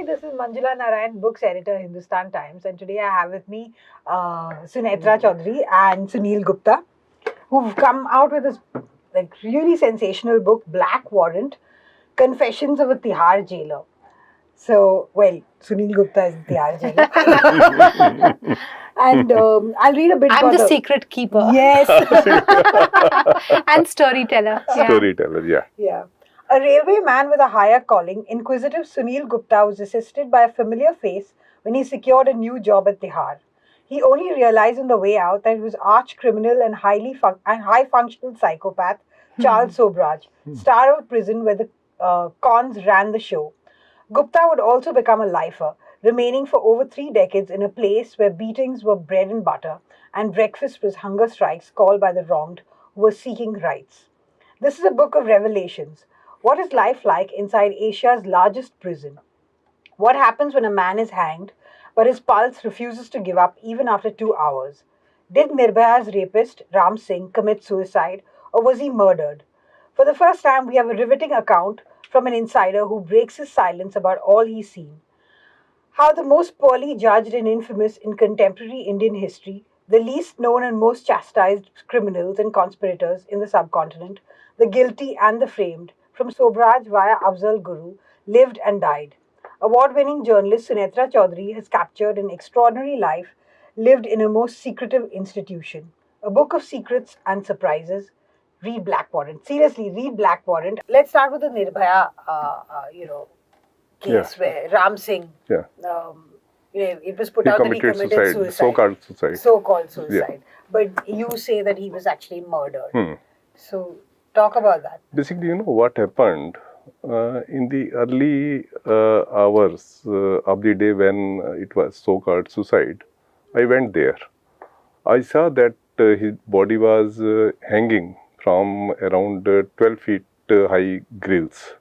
this is Manjula Narayan, books editor, Hindustan Times, and today I have with me Sunetra Chaudhary and Sunil Gupta, who've come out with this really sensational book, Black Warrant: Confessions of a Tihar Jailer. So, well, Sunil Gupta is the Tihar jailer. And I'll read a bit I'm about the secret keeper. Yes. And storyteller. Yeah. Storyteller, yeah. Yeah. A railway man with a higher calling, inquisitive Sunil Gupta was assisted by a familiar face when he secured a new job at Tihar. He only realized on the way out that it was arch criminal and high functional psychopath Charles Sobraj, star of Prison, where the cons ran the show. Gupta would also become a lifer, remaining for over 3 decades in a place where beatings were bread and butter and breakfast was hunger strikes called by the wronged who were seeking rights. This is a book of revelations. What is life like inside Asia's largest prison? What happens when a man is hanged, but his pulse refuses to give up even after 2 hours? Did Nirbhaya's rapist, Ram Singh, commit suicide, or was he murdered? For the first time, we have a riveting account from an insider who breaks his silence about all he's seen. How the most poorly judged and infamous in contemporary Indian history, the least known and most chastised criminals and conspirators in the subcontinent, the guilty and the framed, from Sobraj via Afzal Guru, lived and died. Award-winning journalist Sunetra Chaudhary has captured an extraordinary life lived in a most secretive institution. A book of secrets and surprises. Read Black Warrant. Seriously, read Black Warrant. Let's start with the Nirbhaya, case where Ram Singh, it was put out that he committed suicide. So-called suicide. So-called suicide. But you say that he was actually murdered. So, talk about that. Basically, what happened in the early hours of the day when it was so-called suicide. I went there. I saw that his body was hanging from around 12 feet high grills.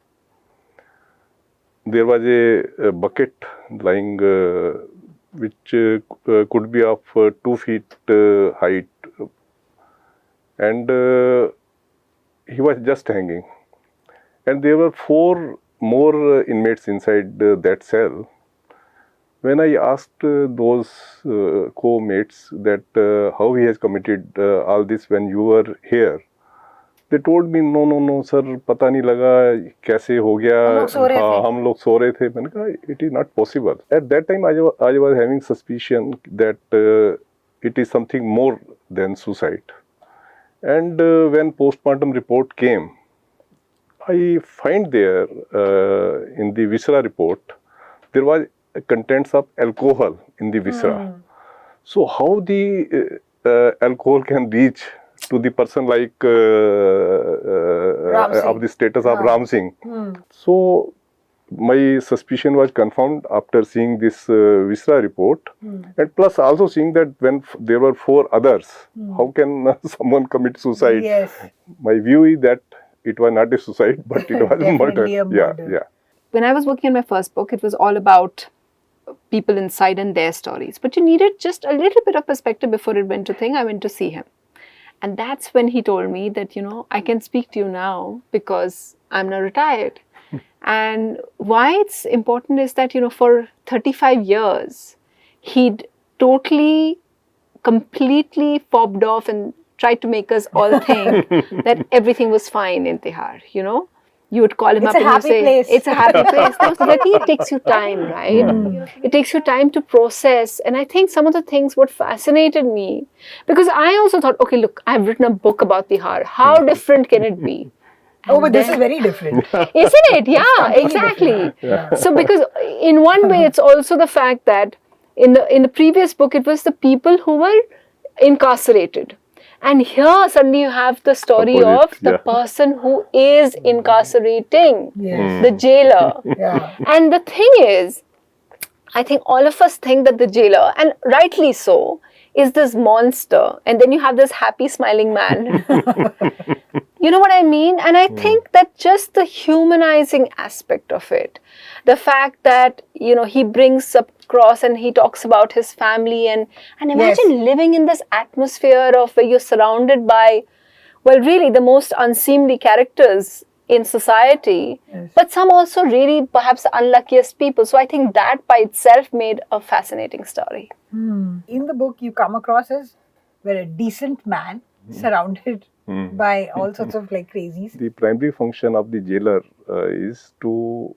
There was a bucket lying which could be of 2 feet height, and he was just hanging. And there were 4 more inmates inside that cell. When I asked those co-mates that how he has committed all this when you were here, they told me, no, sir, पता नहीं लगा कैसे हो गया, हम लोग सो रहे थे. मैंने कहा, it is not possible. At that time, I was having suspicion that it is something more than suicide. And when postmortem report came, I find there in the viscera report, there was contents of alcohol in the viscera. So how the alcohol can reach to the person like of the status of Ram Singh. So my suspicion was confirmed after seeing this viscera report, and plus also seeing that when there were 4 others, how can someone commit suicide? Yes. My view is that it was not a suicide, but it was a murder. Yeah. When I was working on my first book, it was all about people inside and their stories. But you needed just a little bit of perspective before it went to thing. I went to see him. And that's when he told me that, I can speak to you now because I'm now retired. And why it's important is that, for 35 years, he'd totally, completely fobbed off and tried to make us all think that everything was fine in Tihar, You would call him up and you say, it's a happy place. No, so I think it takes you time, right? It takes you time to process. And I think some of the things what fascinated me, because I also thought, okay, look, I've written a book about Tihar. How different can it be? Oh, but this is very different. Isn't it? Yeah, exactly. So because in one way, it's also the fact that in the previous book, it was the people who were incarcerated. And here suddenly you have the story of the person who is incarcerating, the jailer. And the thing is, I think all of us think that the jailer, and rightly so, is this monster. And then you have this happy smiling man. You know what I mean? And I think that just the humanizing aspect of it, the fact that, he brings up cross and he talks about his family and imagine living in this atmosphere of where you're surrounded by, well, really the most unseemly characters in society, Yes. but some also really perhaps the unluckiest people. So I think that by itself made a fascinating story. In the book, you come across as a decent man surrounded by all sorts of like crazies. The primary function of the jailer is to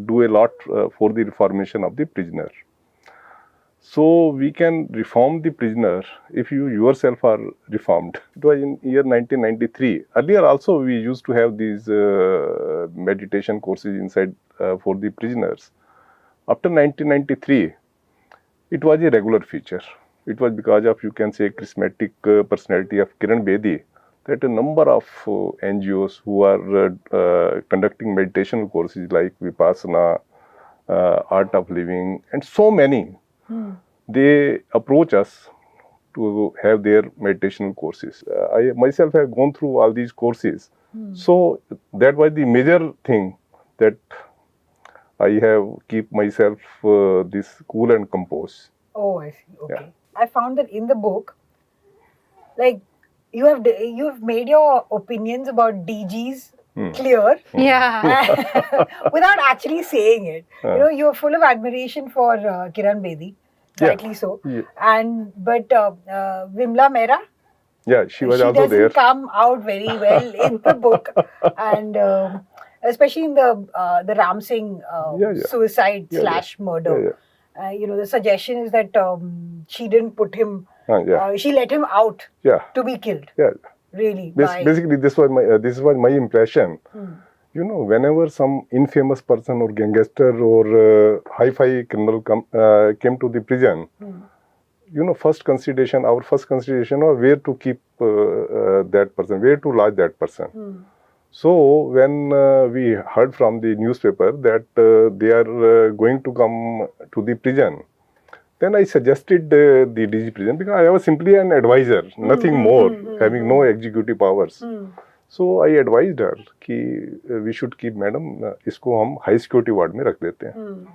do a lot for the reformation of the prisoner. So we can reform the prisoner if you yourself are reformed. It was in year 1993. Earlier also we used to have these meditation courses inside for the prisoners. After 1993, it was a regular feature. It was because of, you can say, charismatic personality of Kiran Bedi, that a number of NGOs who are conducting meditation courses like Vipassana, Art of Living, and so many, they approach us to have their meditation courses. I myself have gone through all these courses. So that was the major thing, that I have keep myself this cool and composed. Oh, I see. Okay. Yeah. I found that in the book, like you've made your opinions about DGs clear Yeah. without actually saying it. You're full of admiration for Kiran Bedi, Yeah. rightly so. Yeah. But Vimla Mehra, Yeah, she was she also doesn't there. come out very well in the book, and especially in the Ram Singh Yeah, yeah. suicide Yeah, slash murder. Yeah, The suggestion is that she didn't put him. yeah. She let him out Yeah, to be killed. yeah. Really, by Basically, this was my impression. Whenever some infamous person or gangster or hi-fi criminal came to the prison, our first consideration was where to keep that person, where to lodge that person. So when we heard from the newspaper that they are going to come to the prison, then I suggested the DG prison, because I was simply an advisor, nothing more, having no executive powers. So I advised her कि we should keep, madam, इसको हम high security ward में रख देते हैं.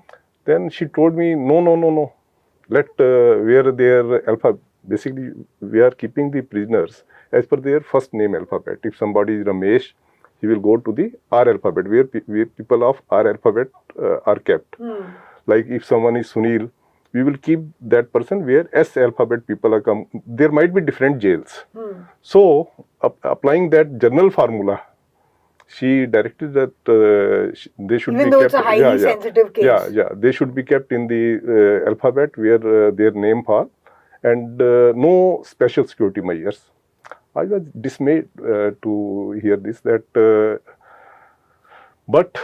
Then she told me, no. Let where their alphabet. Basically, we are keeping the prisoners as per their first name alphabet. If somebody is Ramesh, he will go to the R alphabet, where people of R alphabet are kept. Like if someone is Sunil, we will keep that person where S alphabet people are come. There might be different jails. So, applying that general formula, she directed that they should even be though kept. it's a highly sensitive case. Yeah. They should be kept in the alphabet where their name fall, and no special security measures. I was dismayed to hear this. But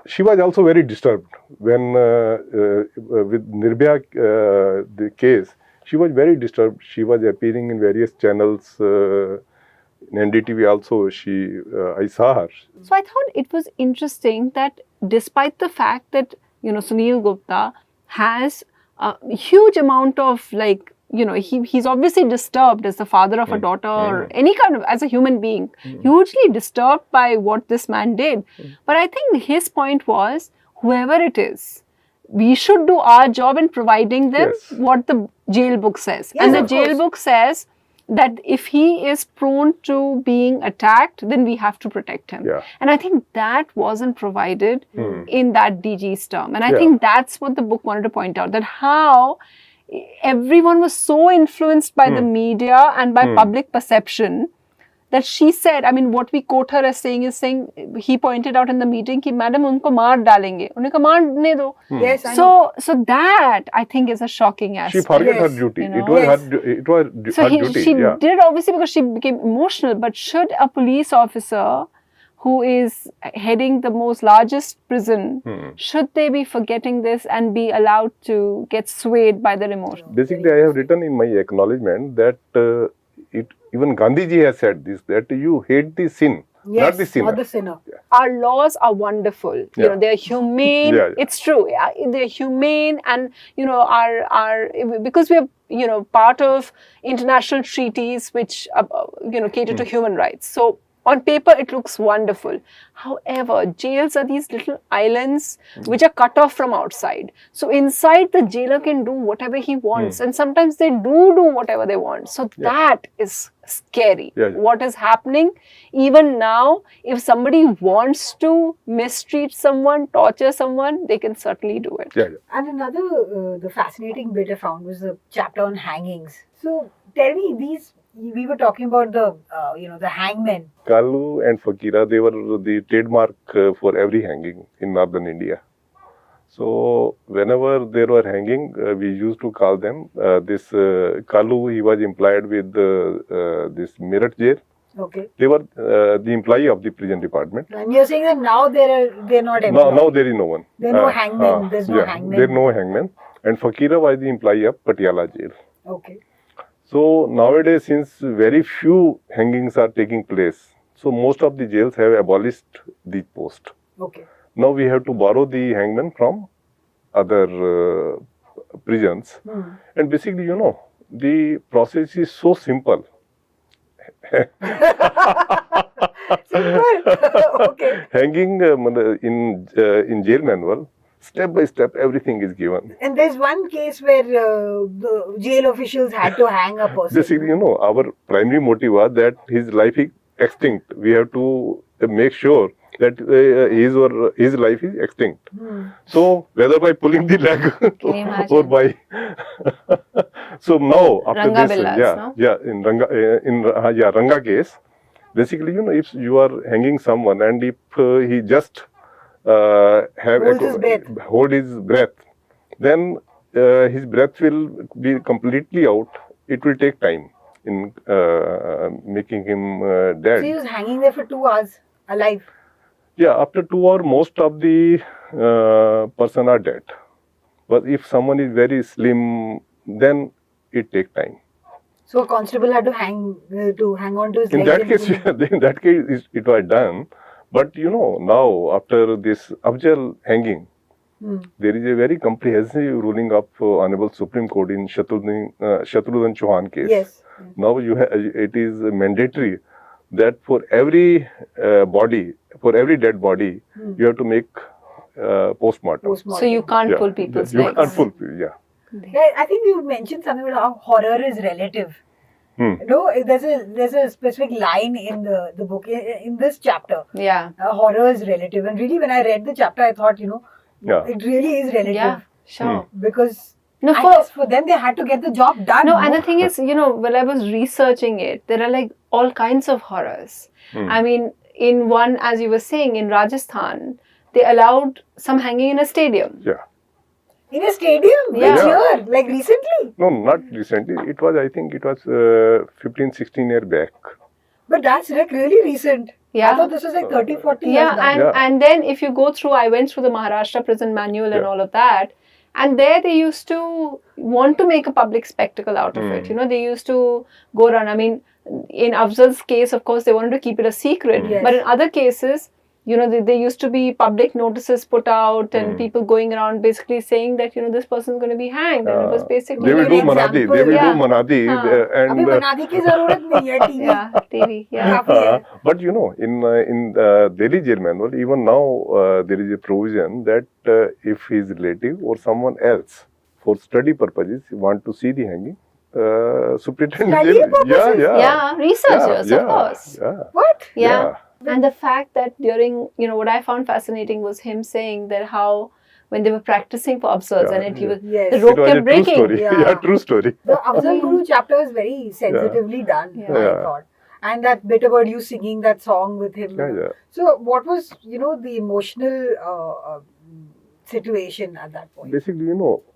she was also very disturbed when with Nirbhaya the case. She was very disturbed. She was appearing in various channels. In NDTV also, I saw her. So I thought it was interesting that despite the fact that, Sunil Gupta has a huge amount of he's obviously disturbed as the father of a daughter or any kind of, as a human being, hugely disturbed by what this man did. But I think his point was, whoever it is, we should do our job in providing them what the jail book says. Yes, and the of jail course. book says that if he is prone to being attacked, then we have to protect him. Yeah. And I think that wasn't provided in that DG's term. And I Yeah. think that's what the book wanted to point out, that how everyone was so influenced by the media and by public perception that she said, I mean, what we quote her as saying is he pointed out in the meeting कि madam उनको मार डालेंगे, उन्हें कहा मारने दो. Yes, I know. So that I think is a shocking aspect. She forgot her Yes. duty. You know. It was Yes. So her duty. she Yeah. did, obviously, because she became emotional. But should a police officer who is heading the most largest prison, should they be forgetting this and be allowed to get swayed by their emotions? Basically, I have written in my acknowledgement that even Gandhiji has said this, that you hate the sin, Yes, not the sinner. not the sinner. Our laws are wonderful. You Yeah. know, they're humane. Yeah. It's true. Yeah, they're humane, and our because we're part of international treaties which cater to human rights. So on paper, it looks wonderful. However, jails are these little islands which are cut off from outside. So inside, the jailer can do whatever he wants, and sometimes they do whatever they want. So that is scary. Yeah, yeah. What is happening? Even now, if somebody wants to mistreat someone, torture someone, they can certainly do it. Yeah, yeah. And another the fascinating bit I found was the chapter on hangings. So tell me, we were talking about the the hangmen. Kalu and Fakira, they were the trademark for every hanging in northern India. So whenever they were hanging, we used to call them this Kalu. He was employed with this Meerut jail. Okay. They were the employee of the prison department. And you're saying that now they're not No, employed. now there is no one. There are no hangmen. There's no hangmen. There are no hangmen. And Fakira was the employee of Patiala jail. Okay. So nowadays, since very few hangings are taking place, so most of the jails have abolished the post. Okay. Now we have to borrow the hangman from other prisons. And basically, the process is so simple. Simple. Okay. Hanging in jail manual, step by step, everything is given. And there's one case where the jail officials had to hang a person. Basically, our primary motive was that his life is extinct. We have to make sure that his life is extinct. So whether by pulling the leg or by so now after Ranga this, Billas, no? Ranga case, basically if you are hanging someone and if he just hold his breath, then his breath will be completely out. It will take time in making him dead. So he was hanging there for 2 hours alive. Yeah, after 2 hours, most of the person are dead. But if someone is very slim, then it takes time. So a constable had to hang on to his In legs. that case, it was done. But now after this Afzal hanging, there is a very comprehensive ruling of Honorable Supreme Court in Shatrughan Chauhan case. Yes. Now it is mandatory that for every body, for every dead body, you have to make postmortem. So you can't pull people's legs. You can't pull, yeah. I think you mentioned something about how horror is relative. No, there's a specific line in the book in this chapter. Yeah. Horror is relative, and really, when I read the chapter, I thought, it really is relative. Yeah, sure. Because No, I guess for them, they had to get the job done. No, and the thing is, while I was researching it, there are like all kinds of horrors. I mean, in one, as you were saying, in Rajasthan, they allowed some hanging in a stadium. Yeah. In a stadium? Yeah. Which year? Like recently? No, not recently. I think it was 15, 16 years back. But that's like really recent. Yeah. I thought this was like 30, 40 years back. And then if you go through, I went through the Maharashtra prison manual and all of that. And there they used to want to make a public spectacle out of it. They used to go around. I mean, in Afzal's case, of course, they wanted to keep it a secret. Yes. But in other cases, there used to be public notices put out and people going around basically saying that, this person is going to be hanged. And it was basically... They will do Example, Manadi. They will do Manadi. Abhi Manadi ki zarurat nahi hai, TV. Yeah, TV. Yeah. Kafi hai. But in Delhi jail manual, even now there is a provision that if his relative or someone else, for study purposes, want to see the hanging, superintendent Study jail. purposes? Yeah, researchers, of course. Yeah. What? Yeah. And the fact that during, what I found fascinating was him saying that how when they were practicing for Afzal and he was, Yes. the It rope It was a kept true breaking. story. Yeah. True story. The Afzal Guru chapter is very sensitively done, I thought. And that bit about you singing that song with him. Yeah. So what was, the emotional situation at that point? Basically,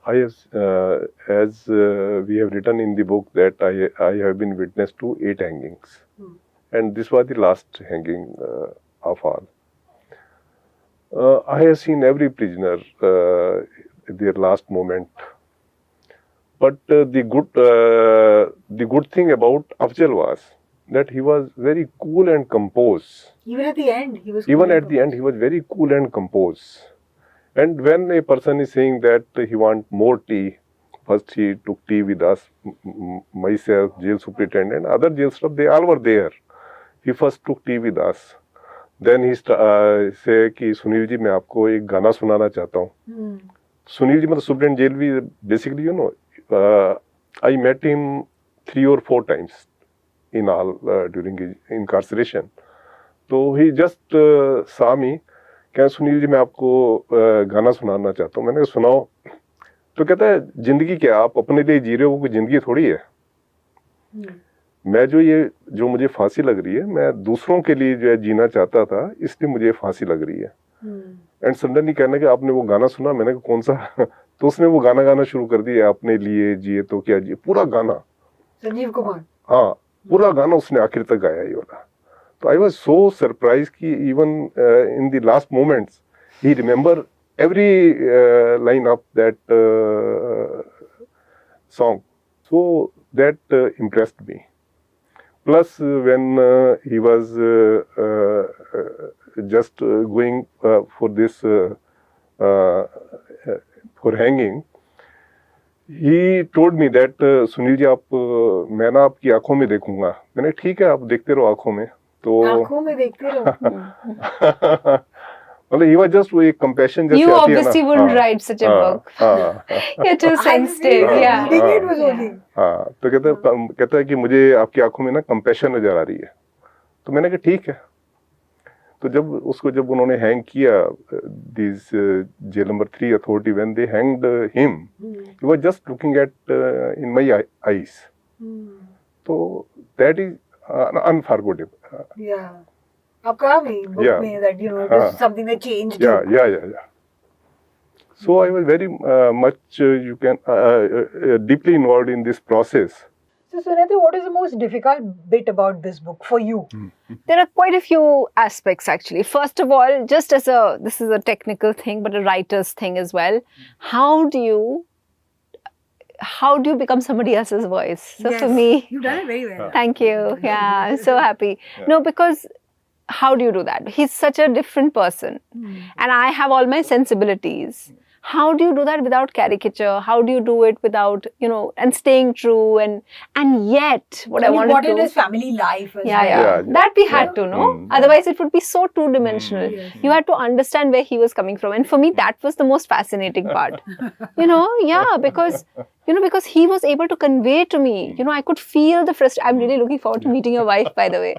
I as we have written in the book that I have been witness to 8 hangings. And this was the last hanging of all. I have seen every prisoner their last moment. But the good thing about Afzal was that he was very cool and composed. Even at the end, he was. Even at the end, he was very cool and composed. And when a person is saying that he wants more tea, first he took tea with us, myself, jail superintendent, other jail staff, they all were there. He first took tea with us. Then he say कि सुनील जी मैं आपको एक गाना सुनाना चाहता हूँ. सुनील जी मतलब superintendent jail भी basically I met him 3 or 4 times in all during his incarceration. तो he just saw me, क्या सुनील जी मैं आपको गाना सुनाना चाहता हूँ. मैंने कहा सुनाओ. तो कहता है जिंदगी क्या आप अपने लिए जी रहे हो, कोई जिंदगी थोड़ी है. मैं जो मुझे फांसी लग रही है, मैं दूसरों के लिए जो है जीना चाहता था, इसलिए मुझे फांसी लग रही है. एंड सडनली कहने कि आपने वो गाना सुना. मैंने कहा कौन सा? तो उसने वो गाना गाना शुरू कर दिया, अपने लिए जिए तो क्या जिए, पूरा गाना. संजीव कुमार. हाँ, पूरा गाना उसने आखिर तक गाया ये वाला. तो आई वाज सो सरप्राइज कि even in the last moments he remember every line of that song. So that impressed me. Plus, when he was just going for this for hanging, he told me that Sunil ji आप मैं ना आपकी आंखों में देखूंगा. मैंने ठीक है, आप देखते रहो आंखों में. तो आंखों में देखते रहो. मतलब he was just वो एक compassion जैसे You आती है ना. obviously wouldn't write such a book. You're too sensitive. Yeah. It was only. हाँ, तो कहता है कि मुझे आपकी आंखों में ना कंपैशन नजर आ रही है. तो मैंने कहा ठीक है. तो जब उन्होंने हैंग किया, this jail number 3 authority, when they hanged him, he was just looking at in my eyes. तो दैट इज अनफॉरगेटेबल. Yeah. आप कहा भी book Yeah. में that this is something that changed you. Yeah. So I was very much deeply involved in this process. So Sunitha, what is the most difficult bit about this book for you? There are quite a few aspects actually. First of all, just as this is a technical thing, but a writer's thing as well. How do you become somebody else's voice? So Yes. for me, You've done it very well. thank you. Yeah, I'm so happy. No, because how do you do that? He's such a different person. And I have all my sensibilities. How do you do that without caricature? How do you do it without, and staying true and yet what I And you wanted brought to in his family life as yeah. Yeah. That we had to know. Otherwise, it would be so two-dimensional. Yes. You had to understand where he was coming from. And for me, that was the most fascinating part. Because he was able to convey to me, I could feel the frustration. I'm really looking forward to meeting your wife, by the way.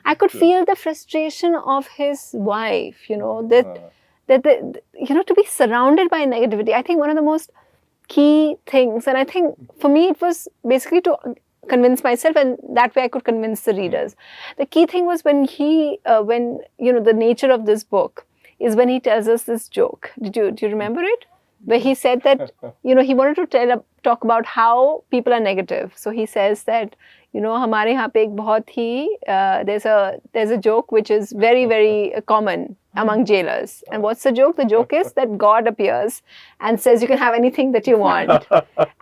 I could feel the frustration of his wife, that to be surrounded by negativity. I think one of the most key things, and I think for me it was basically to convince myself, and that way I could convince the readers. The key thing was when the nature of this book is when he tells us this joke. Do you remember it? Where he said that, he wanted to talk about how people are negative. So he says that, हमारे यहाँ पे एक बहुत ही there's a joke which is very, very common among jailers. And what's the joke? The joke is that God appears and says you can have anything that you want.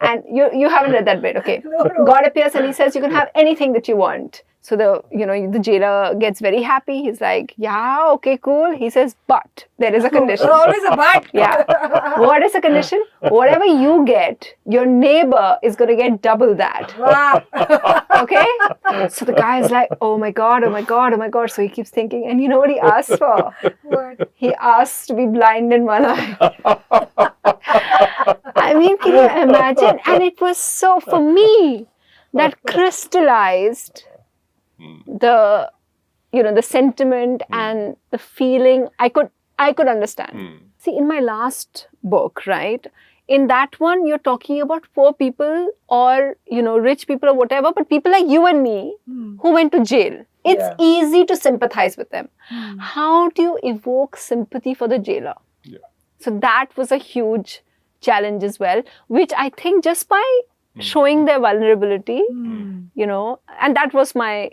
And you haven't read that bit, okay? No. God appears and he says you can have anything that you want. So the jailer gets very happy. He's like, yeah, okay, cool. He says, but there is a condition. Always a but. Yeah. What is the condition? Whatever you get, your neighbor is going to get double that. Wow. Okay? So the guy is like, oh my God. So he keeps thinking, and you know what he asks for? What? He asks to be blind in one eye. I mean, can you imagine? And it was so, for me, that crystallized the sentiment and the feeling I could understand. See, in my last book, right, in that one you're talking about poor people or rich people or whatever, but people like you and me who went to jail. It's easy to sympathize with them. How do you evoke sympathy for the jailer? So that was a huge challenge as well, which I think just by showing their vulnerability, and that was my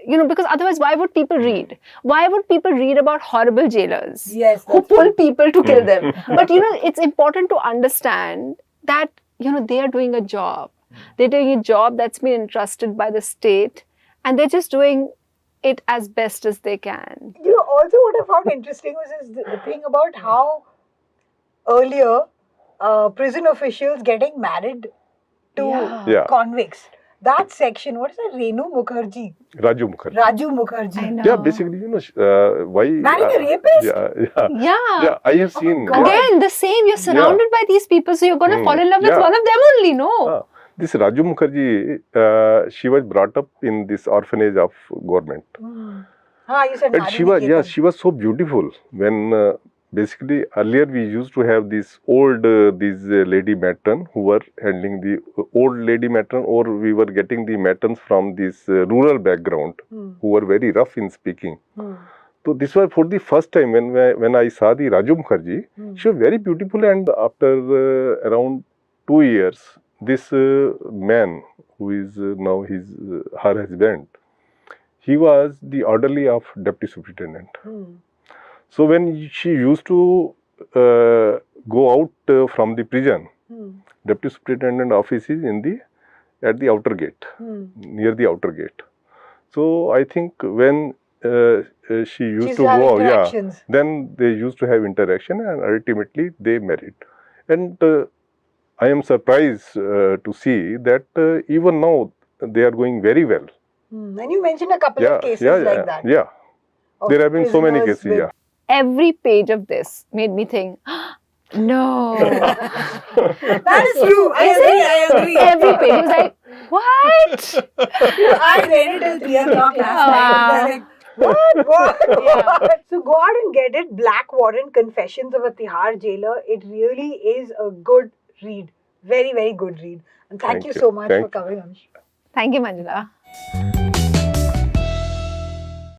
because otherwise, why would people read? Why would people read about horrible jailers who pull people to kill them? But, it's important to understand that, they are doing a job. They're doing a job that's been entrusted by the state, and they're just doing it as best as they can. Also what I found interesting was the thing about how earlier prison officials getting married to convicts. That section, what is that? Raju Mukherjee. I know. Yeah, basically, why... Marrying a rapist? Yeah, I have seen... Again, the same. You're surrounded by these people, so you're going to fall in love with one of them only, no? This Raju Mukherjee, she was brought up in this orphanage of government. You said And she was so beautiful. When basically earlier we used to have these old lady matron who were handling the old lady matron, or we were getting the matrons from this rural background who were very rough in speaking. So this was for the first time when I saw the Raju Mukherjee. She was very beautiful, and after around 2 years, this man who is now her husband, he was the orderly of deputy superintendent. So when she used to go out from the prison, deputy superintendent office is at the outer gate, near the outer gate. So I think when she used to go out, then they used to have interaction, and ultimately they married. And I am surprised to see that even now they are going very well. And you mentioned a couple of cases like that. Yeah, there have been so many cases. Yeah. Every page of this made me think, no. That is true. I agree. Every page was like, what? I read it till 3 o'clock last night. What? So go out and get it. Black Warrant: Confessions of a Tihar Jailer. It really is a good read. Very, very good read. And thank you so much for coming on. Thank you, Manjula.